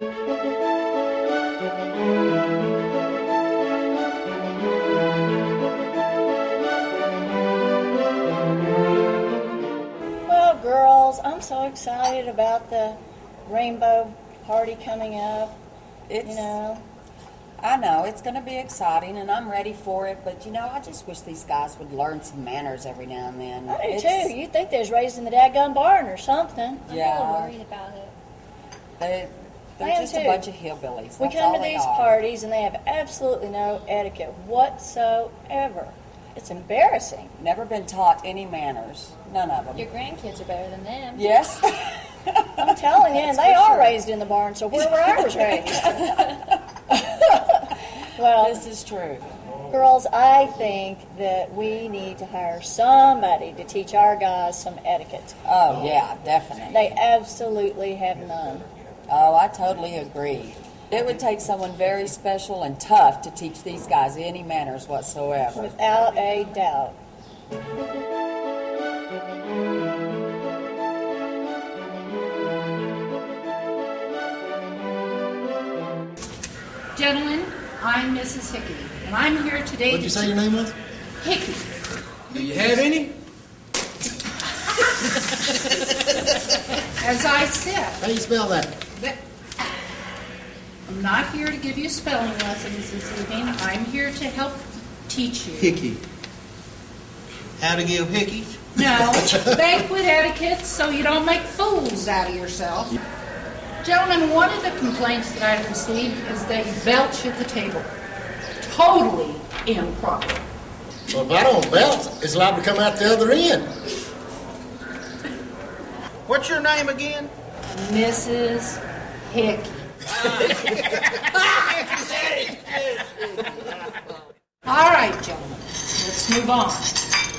Well, girls, I'm so excited about the Rainbow Party coming up. I know, it's going to be exciting, and I'm ready for it, but, I just wish these guys would learn some manners every now and then. I do, too. You'd think they was raised in the dadgum barn or something. Yeah. I'm a little worried about it. They're just a bunch of hillbillies. We come to these parties, and they have absolutely no etiquette whatsoever. It's embarrassing. Never been taught any manners. None of them. Your grandkids are better than them. Yes. I'm telling you, and they are raised in the barn, so where were ours raised? Well, this is true. Girls, I think that we need to hire somebody to teach our guys some etiquette. Oh, yeah, definitely. They absolutely have none. Oh, I totally agree. It would take someone very special and tough to teach these guys any manners whatsoever. Without a doubt. Gentlemen, I'm Mrs. Hickey, and I'm here today What'd you say your name was? Hickey. Do you have any? As I said, How do you spell that? I'm not here to give you spelling lessons this evening. I'm here to help teach you. Hickey. How to give hickeys? No, banquet etiquette so you don't make fools out of yourself. Gentlemen, one of the complaints that I've received is that you belch at the table. Totally improper. Well, if I don't belch, it's allowed to come out the other end. What's your name again? Mrs. Hickey. All right, gentlemen, let's move on.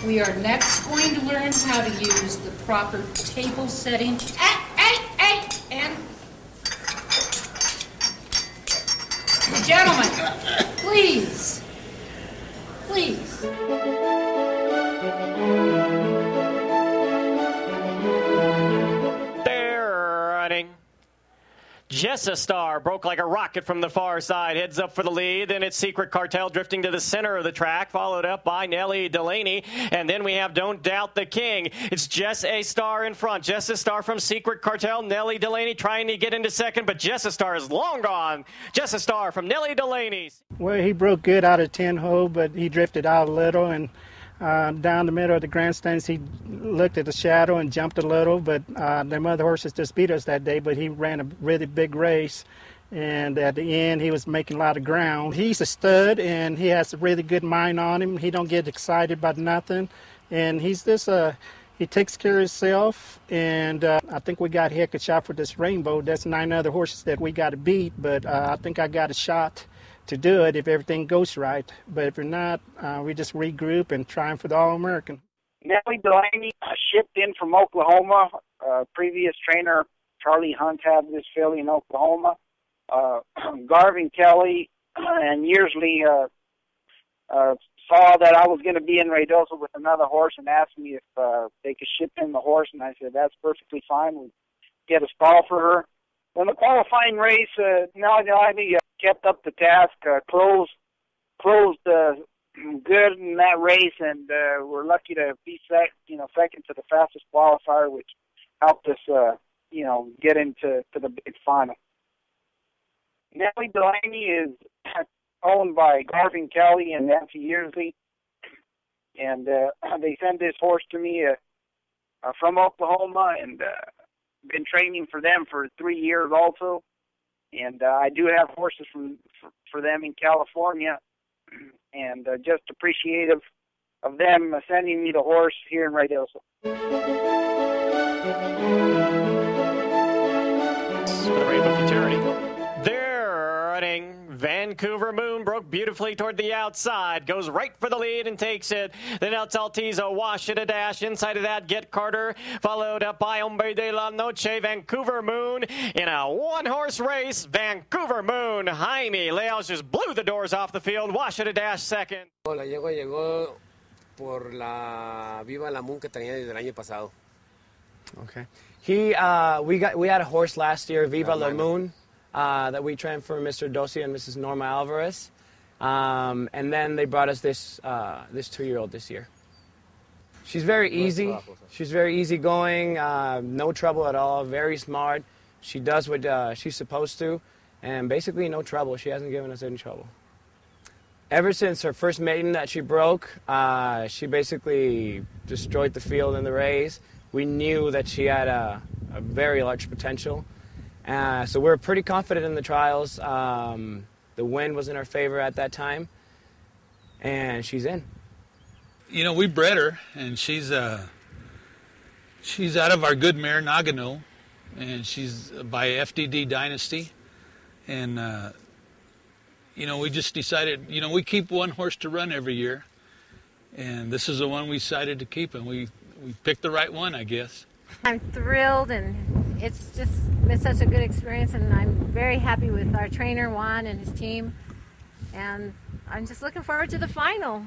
We are next going to learn how to use the proper table setting. And gentlemen, please. They're running. Jessa Star broke like a rocket from the far side, heads up for the lead. Then it's Secret Cartel drifting to the center of the track, followed up by Nellie Delaney. And then we have Don't Doubt the King. It's Jessa Star in front. Jessa Star from Secret Cartel. Nellie Delaney trying to get into second, but Jessa Star is long gone. Jessa Star from Nellie Delaney. Well, he broke good out of 10 hole, but he drifted out a little, and down the middle of the grandstands, he looked at the shadow and jumped a little, but them other horses just beat us that day, but he ran a really big race, and at the end, he was making a lot of ground. He's a stud, and he has a really good mind on him. He don't get excited about nothing, and he's just he takes care of himself, and I think we got heck a shot for this Rainbow. That's 9 other horses that we got to beat, but I think I got a shot to do it if everything goes right. But if you're not, we just regroup and try for the All-American. Nellie Delaney shipped in from Oklahoma. Previous trainer Charlie Hunt had this filly in Oklahoma. Garvin Kelly and Yearsley saw that I was going to be in Ruidoso with another horse and asked me if they could ship in the horse, and I said, that's perfectly fine. We'll get a stall for her. In the qualifying race, Nellie Delaney kept up the task, closed good in that race, and we're lucky to be second to the fastest qualifier, which helped us, get into the big final. Nellie Delaney is owned by Garvin Kelly and Nancy Yearsley, and they sent this horse to me from Oklahoma, and been training for them for 3 years also. And I do have horses for them in California, and just appreciative of them sending me the horse here in Ruidoso. For the Rainbow Futurity. They're running. Vancouver Moon broke beautifully toward the outside, goes right for the lead and takes it. Then El Saltizo, Wash at a dash. Inside of that, Get Carter, followed up by Hombre de la Noche. Vancouver Moon in a one-horse race. Vancouver Moon, Jaime Leos just blew the doors off the field. Wash at a dash second. La llegó por la Viva la Moon que tenía desde el año pasado. Okay. We had a horse last year, Viva la Moon. that we trained for Mr. Dosia and Mrs. Norma Alvarez. And then they brought us this 2-year-old this year. She's very easy. She's very easygoing, no trouble at all, very smart. She does what she's supposed to, and basically no trouble. She hasn't given us any trouble. Ever since her first maiden that she broke, she basically destroyed the field in the race. We knew that she had a very large potential. So we're pretty confident in the trials. The wind was in our favor at that time, and she's in. You know, we bred her, and she's out of our good mare, Nagano, and she's by FDD Dynasty. And, you know, we just decided, you know, we keep one horse to run every year, and this is the one we decided to keep, and we picked the right one, I guess. I'm thrilled, and it's just been such a good experience, and I'm very happy with our trainer, Juan, and his team, and I'm just looking forward to the final.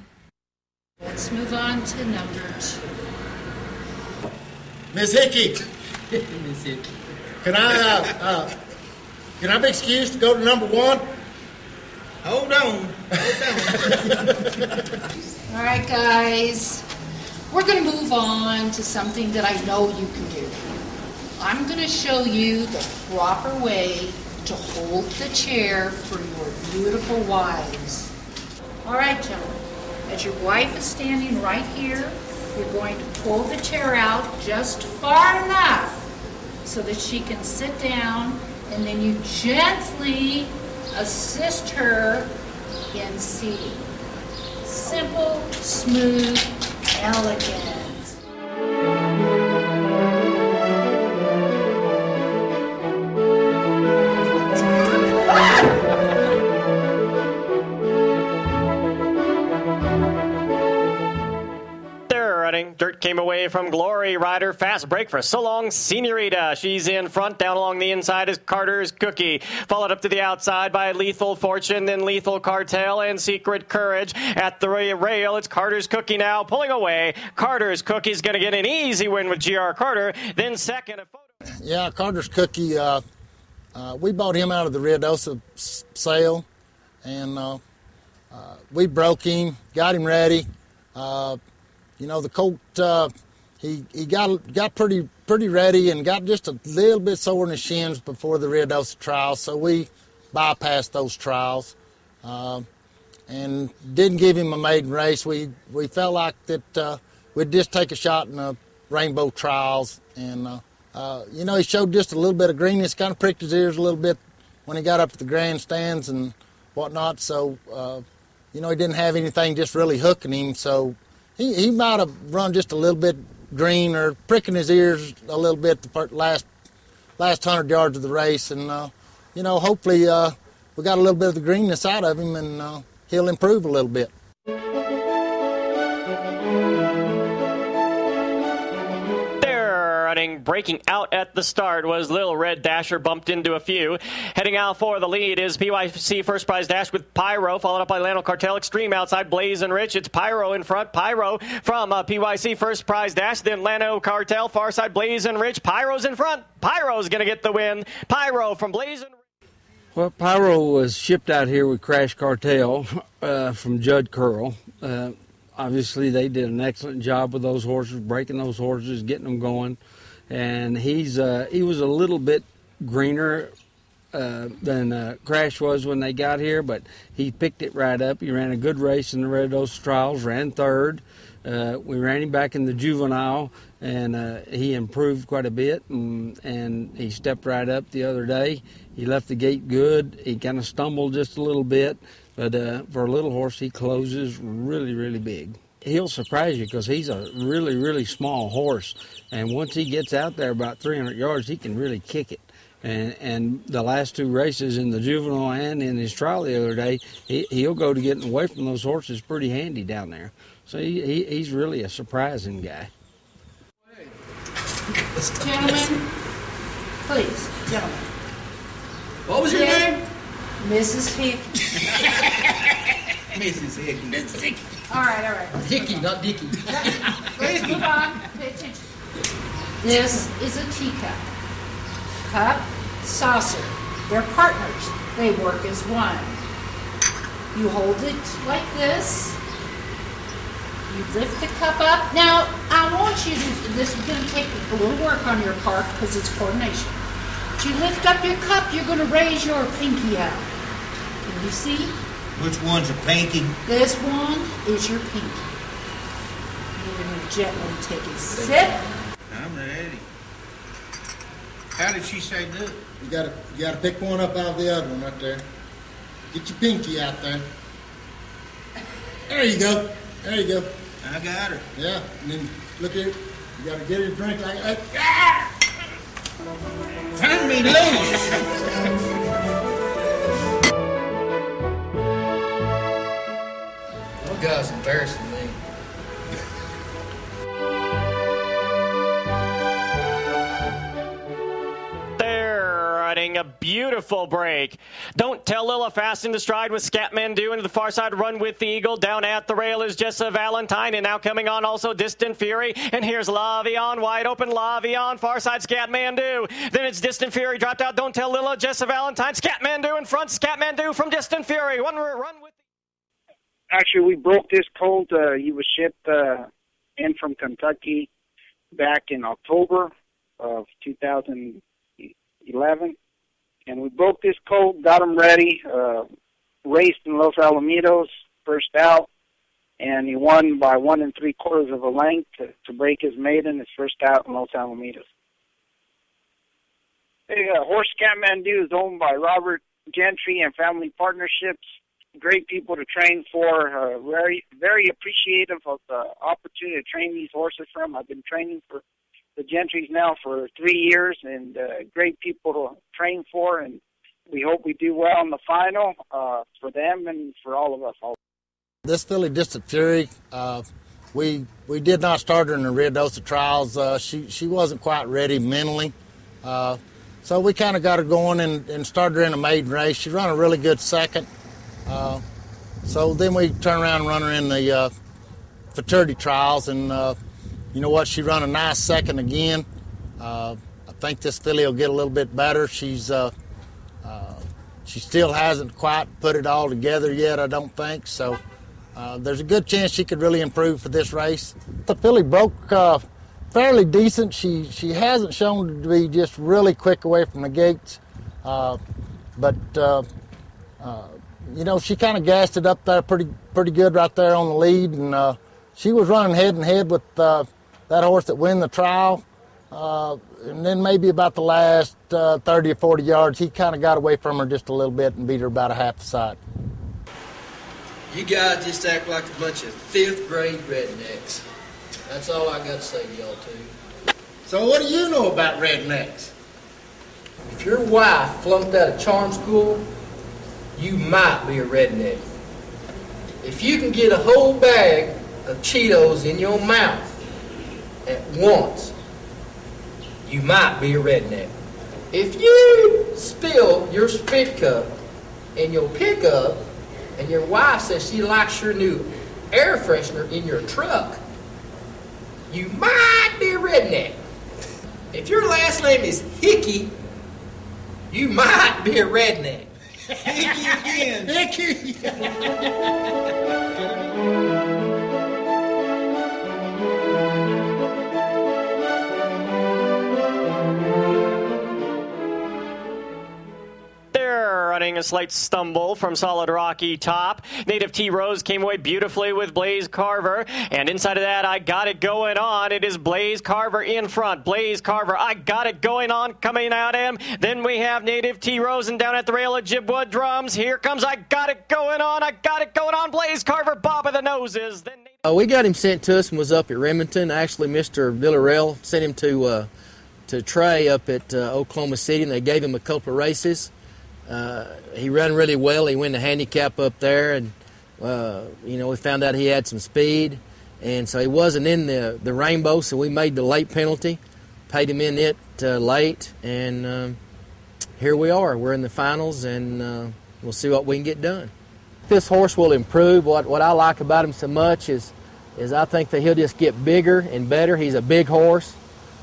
Let's move on to number 2. Miss Hickey, Miss Hickey. can I be excused to go to number 1? Hold on. All right, guys. We're going to move on to something that I know you can do. I'm going to show you the proper way to hold the chair for your beautiful wives. All right, gentlemen. As your wife is standing right here, you're going to pull the chair out just far enough so that she can sit down, and then you gently assist her in seating. Simple, smooth, elegant. Dirt came away from Glory Rider. Fast break for So Long Senorita. She's in front. Down along the inside is Carter's Cookie. Followed up to the outside by Lethal Fortune, then Lethal Cartel and Secret Courage. At the rail, it's Carter's Cookie now pulling away. Carter's Cookie's going to get an easy win with G.R. Carter. Then second. Yeah, Carter's Cookie, we bought him out of the Ruidoso sale, and we broke him, got him ready. You know, the colt, he got pretty ready and got just a little bit sore in the shins before the Ruidoso trials, so we bypassed those trials and didn't give him a maiden race. We felt like that we'd just take a shot in the Rainbow trials, and you know, he showed just a little bit of greenness, kind of pricked his ears a little bit when he got up to the grandstands and whatnot, so you know, he didn't have anything just really hooking him, so he might have run just a little bit green or pricking his ears a little bit the last 100 yards of the race. And, you know, hopefully we got a little bit of the greenness out of him, and he'll improve a little bit. Breaking out at the start was Little Red Dasher, bumped into a few. Heading out for the lead is PYC First Prize Dash with Pyro, followed up by Lano Cartel Extreme outside Blazin' Rich. It's Pyro in front. Pyro from PYC First Prize Dash, then Lano Cartel, far side Blazin' Rich. Pyro's in front. Pyro's going to get the win. Pyro from Blazin' Rich. Well, Pyro was shipped out here with Crash Cartel from Judd Curl. Obviously, they did an excellent job with those horses, breaking those horses, getting them going. And he was a little bit greener than Crash was when they got here, but he picked it right up. He ran a good race in the Ruidoso trials, ran third. We ran him back in the juvenile, and he improved quite a bit, and he stepped right up the other day. He left the gate good. He kind of stumbled just a little bit, but for a little horse, he closes really, really big. He'll surprise you because he's a really, really small horse, and once he gets out there about 300 yards, he can really kick it. And the last 2 races in the juvenile and in his trial the other day, he'll go to getting away from those horses pretty handy down there. So he's really a surprising guy. Gentlemen, please, gentlemen. What was your name? Mrs. Hickey. Mrs. Hickey. Mrs. Hickey. All right. Hickey, not Dickey. Please move on. Pay attention. This is a teacup. Cup, saucer. They're partners. They work as one. You hold it like this. You lift the cup up. Now, I want you to, this is going to take a little work on your part because it's coordination. But you lift up your cup, you're going to raise your pinky out. Can you see? Which one's a pinky? This one is your pinky. You're going to gently take a sip. I'm ready. How did she say do it? You gotta pick one up out of the other one right there. Get your pinky out there. There you go. There you go. I got her. Yeah, and then look here. You gotta get her a drink like that. Ah! Turn me loose. That guy's embarrassing me. A beautiful break. Don't Tell Lila fast into stride with Scatmandu into the far side run with the Eagle. Down at the rail is Jessa Valentine, and now coming on also Distant Fury. And here's Lavion, wide open, Lavion, far side Scatmandu. Then it's Distant Fury, dropped out, Don't Tell Lila, Jessa Valentine, Scatmandu in front, Scatmandu from Distant Fury. One run with Actually, we broke this colt. He was shipped in from Kentucky back in October of 2011. And we broke this colt, got him ready, raced in Los Alamitos, first out, and he won by 1 3/4 of a length to break his maiden, his first out in Los Alamitos. Horse Scatmandu is owned by Robert Gentry and Family Partnerships. Great people to train for, very, very appreciative of the opportunity to train these horses from. I've been training for the Gentrys now for 3 years, and great people to train for, and we hope we do well in the final for them and for all of us. This filly, Distant Fury, we did not start her in the Ruidoso trials. She wasn't quite ready mentally, so we kind of got her going and started her in a maiden race. She ran a really good second, so then we turned around and run her in the Futurity trials, and you know what? She run a nice second again. I think this filly will get a little bit better. She still hasn't quite put it all together yet, I don't think. So there's a good chance she could really improve for this race. The filly broke fairly decent. She hasn't shown to be just really quick away from the gates, but you know, she kind of gassed it up there pretty good right there on the lead, and she was running head and head with that horse that won the trial, and then maybe about the last 30 or 40 yards, he kind of got away from her just a little bit and beat her about a half a side. You guys just act like a bunch of 5th grade rednecks. That's all I got to say to y'all, too. So what do you know about rednecks? If your wife flunked out of charm school, you might be a redneck. If you can get a whole bag of Cheetos in your mouth at once, you might be a redneck. If you spill your spit cup in your pickup and your wife says she likes your new air freshener in your truck, you might be a redneck. If your last name is Hickey, you might be a redneck. Hickey again. Hickey! Running a slight stumble from Solid Rocky top. Native T Rose came away beautifully with Blaze Carver, and inside of that, I Got It Going On. It is Blaze Carver in front. Blaze Carver, I Got It Going On coming out him. Then we have Native T Rose, and down at the rail of Jibwood Drums. Here comes I Got It Going On. I Got It Going On. Blaze Carver, Bob of the Noses. Then we got him sent to us and was up at Remington. Actually, Mr. Villarreal sent him to Trey up at Oklahoma City, and they gave him a couple of races. He ran really well. He won the handicap up there, and you know, we found out he had some speed, and so he wasn't in the Rainbow, so we made the late penalty, paid him in it late, and here we are. We're in the finals, and we'll see what we can get done. This horse will improve. What I like about him so much is I think that he'll just get bigger and better. He's a big horse,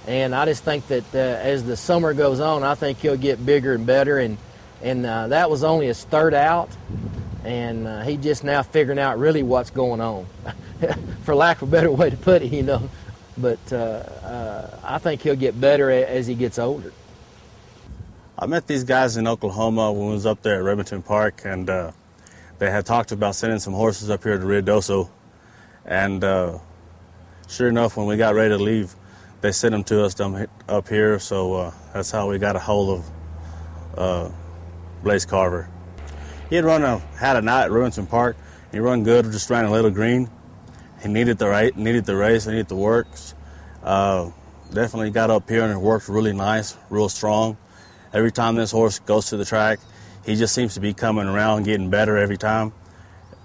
and I just think that as the summer goes on, I think he'll get bigger and better, and and that was only his third out, and he just now figuring out really what's going on, for lack of a better way to put it, you know. But I think he'll get better as he gets older. I met these guys in Oklahoma when we was up there at Remington Park, and they had talked about sending some horses up here to Ruidoso, and sure enough, when we got ready to leave, they sent them to us up here, so that's how we got a hold of Blaze Carver. He had had a night at Remington Park. He run good, just ran a little green. He needed the race, needed the works. Definitely got up here and it worked really nice, real strong. Every time this horse goes to the track, he just seems to be coming around, getting better every time.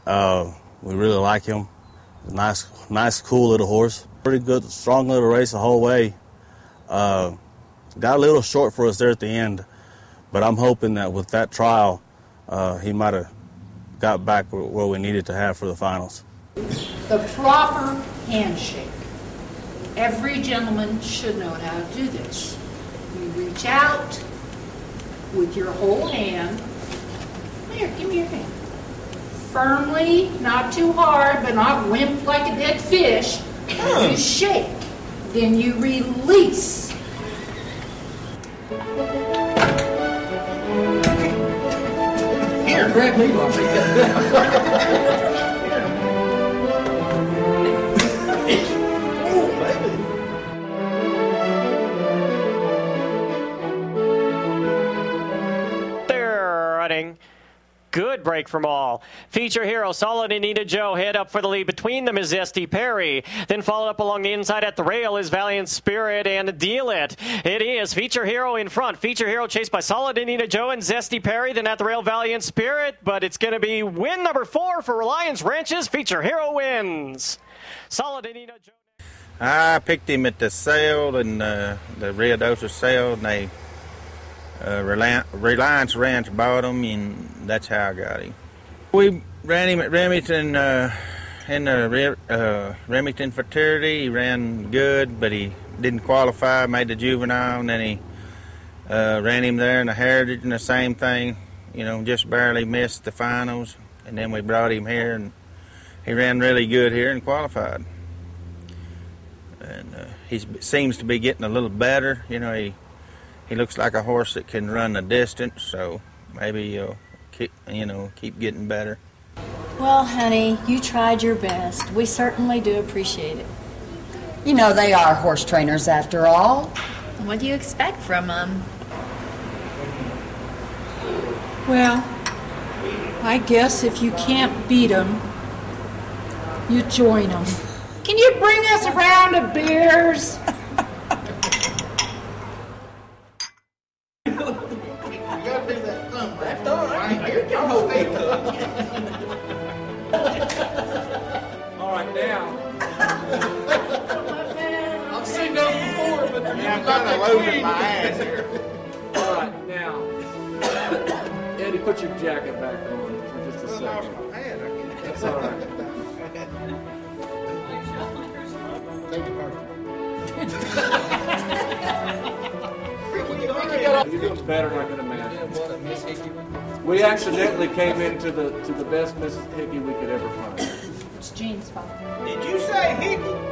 We really like him. Nice, cool little horse. Pretty good, strong little race the whole way. Got a little short for us there at the end, but I'm hoping that with that trial, he might have got back where we needed to have for the finals. The proper handshake. Every gentleman should know how to do this. You reach out with your whole hand. Here, give me your hand. Firmly, not too hard, but not limp like a dead fish. You shake, then you release. Here, grab me one. They're running. Good break from all. Feature hero Solid and Anita Joe head up for the lead. Between them is Zesty Perry. Then followed up along the inside at the rail is Valiant Spirit and Deal It. It is Feature Hero in front. Feature Hero chased by Solid and Anita Joe and Zesty Perry. Then at the rail, Valiant Spirit. But it's going to be win number 4 for Reliance Ranches. Feature Hero wins. Solid and Anita Joe. I picked him at the sale and the Ruidoso sale, and they Reliance Ranch bought him, and that's how I got him. We ran him at Remington in the Remington Futurity. He ran good, but he didn't qualify. Made the juvenile, and then he ran him there in the Heritage, and the same thing. You know, just barely missed the finals, and then we brought him here, and he ran really good here and qualified. And he seems to be getting a little better. You know, he looks like a horse that can run the distance, so maybe he'll keep getting better. Well, honey, you tried your best. We certainly do appreciate it. You know, they are horse trainers after all. What do you expect from them? Well, I guess if you can't beat them, you join them. Can you bring us a round of beers? All right, now. I've seen those before, but they're not that loaded my ass here. All right, now. Eddie, put your jacket back on for just a second. That's all right. Take it You're doing better than I could imagine. We accidentally came into the best Mrs. Hickey we could ever find. It's Jean's fault. Did you say Hickey?